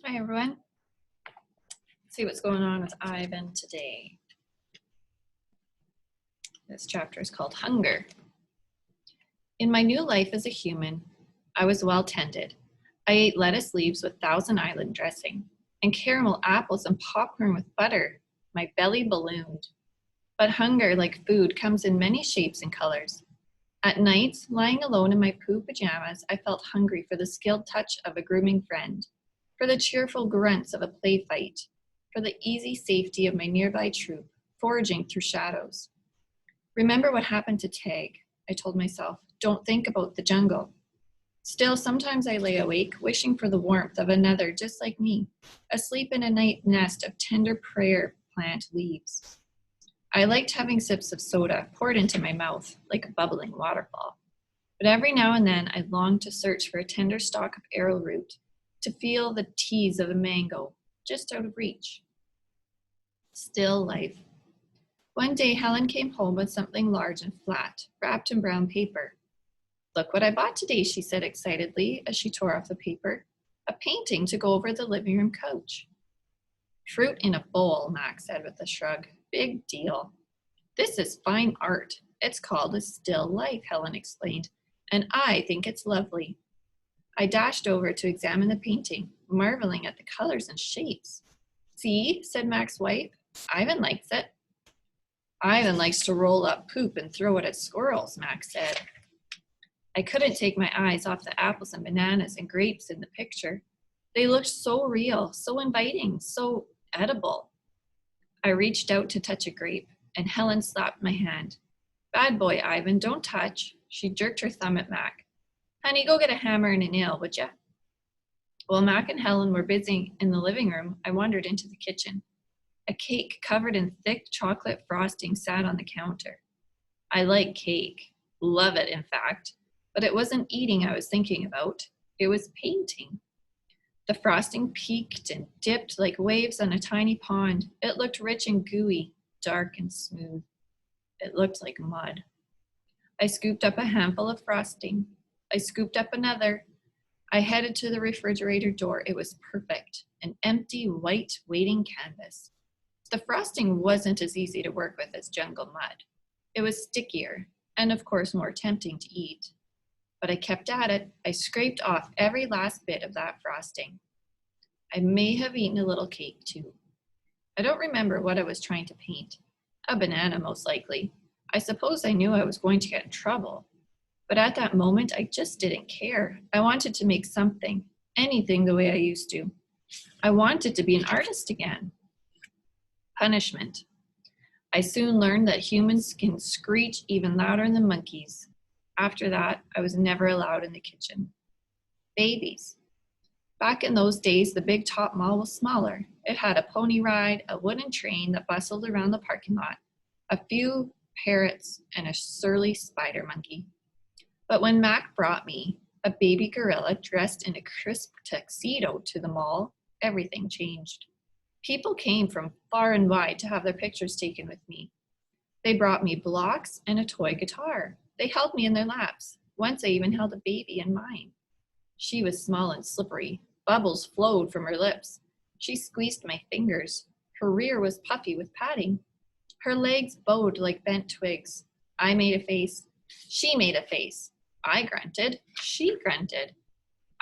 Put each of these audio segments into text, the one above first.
Hi everyone. Let's see what's going on with Ivan today. This chapter is called Hunger. In my new life as a human, I was well tended. I ate lettuce leaves with Thousand Island dressing and caramel apples and popcorn with butter. My belly ballooned. But hunger, like food, comes in many shapes and colors. At night, lying alone in my poo pajamas, I felt hungry for the skilled touch of a grooming friend, for the cheerful grunts of a play fight, for the easy safety of my nearby troop, foraging through shadows. Remember what happened to Tag, I told myself. Don't think about the jungle. Still, sometimes I lay awake, wishing for the warmth of another just like me, asleep in a night nest of tender prayer plant leaves. I liked having sips of soda poured into my mouth like a bubbling waterfall. But every now and then I longed to search for a tender stalk of arrowroot, to feel the tease of a mango, just out of reach. Still life. One day Helen came home with something large and flat, wrapped in brown paper. Look what I bought today, she said excitedly as she tore off the paper. A painting to go over the living room couch. Fruit in a bowl, Max said with a shrug. Big deal. This is fine art. It's called a still life, Helen explained, and I think it's lovely. I dashed over to examine the painting, marveling at the colors and shapes. See, said Mac's wife, Ivan likes it. Ivan likes to roll up poop and throw it at squirrels, Max said. I couldn't take my eyes off the apples and bananas and grapes in the picture. They looked so real, so inviting, so edible. I reached out to touch a grape, and Helen slapped my hand. Bad boy, Ivan, don't touch. She jerked her thumb at Mac. Honey, go get a hammer and a nail, would ya? While Mac and Helen were busy in the living room, I wandered into the kitchen. A cake covered in thick chocolate frosting sat on the counter. I like cake. Love it, in fact. But it wasn't eating I was thinking about. It was painting. The frosting peaked and dipped like waves on a tiny pond. It looked rich and gooey, dark and smooth. It looked like mud. I scooped up a handful of frosting. I scooped up another. I headed to the refrigerator door. It was perfect, an empty, white, waiting canvas. The frosting wasn't as easy to work with as jungle mud. It was stickier, and of course more tempting to eat. But I kept at it. I scraped off every last bit of that frosting. I may have eaten a little cake too. I don't remember what I was trying to paint. A banana, most likely. I suppose I knew I was going to get in trouble. But at that moment, I just didn't care. I wanted to make something, anything the way I used to. I wanted to be an artist again. Punishment. I soon learned that humans can screech even louder than monkeys. After that, I was never allowed in the kitchen. Babies. Back in those days, the big top mall was smaller. It had a pony ride, a wooden train that bustled around the parking lot, a few parrots, and a surly spider monkey. But when Mac brought me a baby gorilla dressed in a crisp tuxedo to the mall, everything changed. People came from far and wide to have their pictures taken with me. They brought me blocks and a toy guitar. They held me in their laps. Once I even held a baby in mine. She was small and slippery. Bubbles flowed from her lips. She squeezed my fingers. Her rear was puffy with padding. Her legs bowed like bent twigs. I made a face. She made a face. I grunted. She grunted.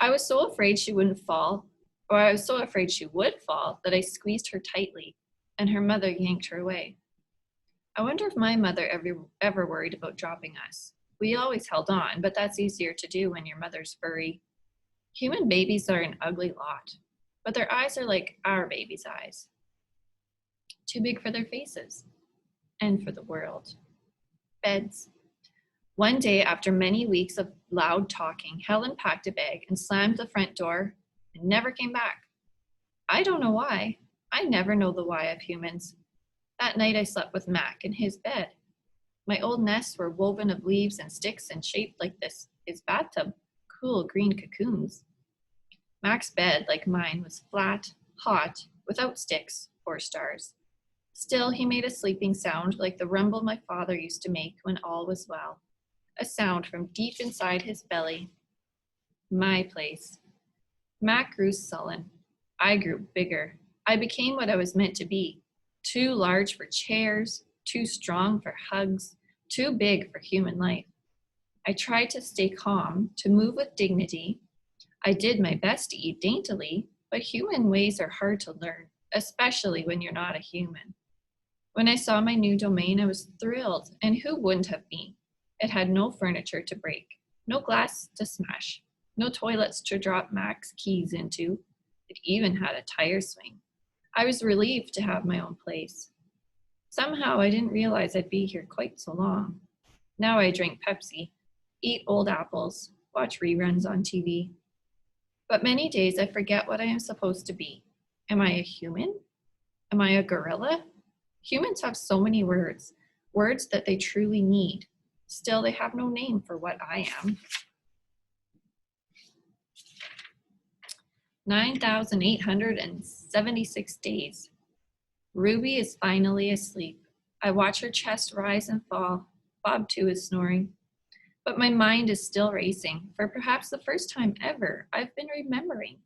I was so afraid she wouldn't fall, or I was so afraid she would fall, that I squeezed her tightly, and her mother yanked her away. I wonder if my mother ever worried about dropping us. We always held on, but that's easier to do when your mother's furry. Human babies are an ugly lot, but their eyes are like our babies' eyes. Too big for their faces, and for the world. Beds. One day, after many weeks of loud talking, Helen packed a bag and slammed the front door and never came back. I don't know why. I never know the why of humans. That night I slept with Mac in his bed. My old nests were woven of leaves and sticks and shaped like his bathtub, cool green cocoons. Mac's bed, like mine, was flat, hot, without sticks or stars. Still, he made a sleeping sound like the rumble my father used to make when all was well, a sound from deep inside his belly. My place. Mac grew sullen. I grew bigger. I became what I was meant to be. Too large for chairs, too strong for hugs, too big for human life. I tried to stay calm, to move with dignity. I did my best to eat daintily, but human ways are hard to learn, especially when you're not a human. When I saw my new domain, I was thrilled, and who wouldn't have been? It had no furniture to break, no glass to smash, no toilets to drop Mac's keys into. It even had a tire swing. I was relieved to have my own place. Somehow I didn't realize I'd be here quite so long. Now I drink Pepsi, eat old apples, watch reruns on TV. But many days I forget what I am supposed to be. Am I a human? Am I a gorilla? Humans have so many words, words that they truly need. Still, they have no name for what I am. 9,876 days. Ruby is finally asleep. I watch her chest rise and fall. Bob, too, is snoring. But my mind is still racing. For perhaps the first time ever, I've been remembering.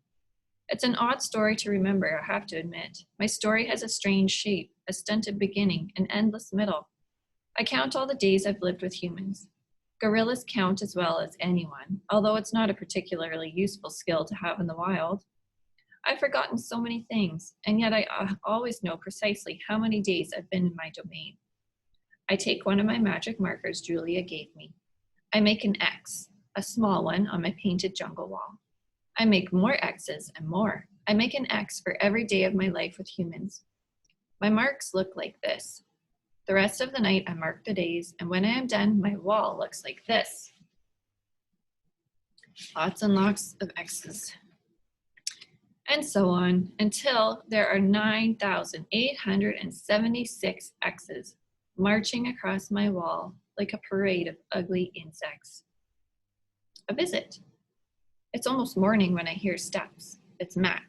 It's an odd story to remember, I have to admit. My story has a strange shape, a stunted beginning, an endless middle. I count all the days I've lived with humans. Gorillas count as well as anyone, although it's not a particularly useful skill to have in the wild. I've forgotten so many things, and yet I always know precisely how many days I've been in my domain. I take one of my magic markers Julia gave me. I make an X, a small one, on my painted jungle wall. I make more X's and more. I make an X for every day of my life with humans. My marks look like this. The rest of the night I mark the days, and when I am done, my wall looks like this. Lots and lots of X's. And so on, until there are 9,876 X's marching across my wall like a parade of ugly insects. A visit. It's almost morning when I hear steps. It's Mac.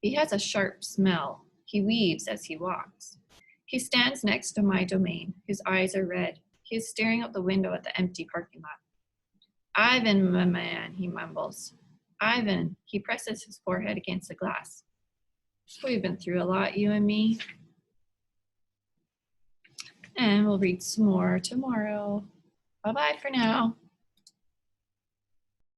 He has a sharp smell. He weaves as he walks. He stands next to my domain. His eyes are red. He is staring out the window at the empty parking lot. Ivan, my man, he mumbles. Ivan, he presses his forehead against the glass. We've been through a lot, you and me. And we'll read some more tomorrow. Bye-bye for now.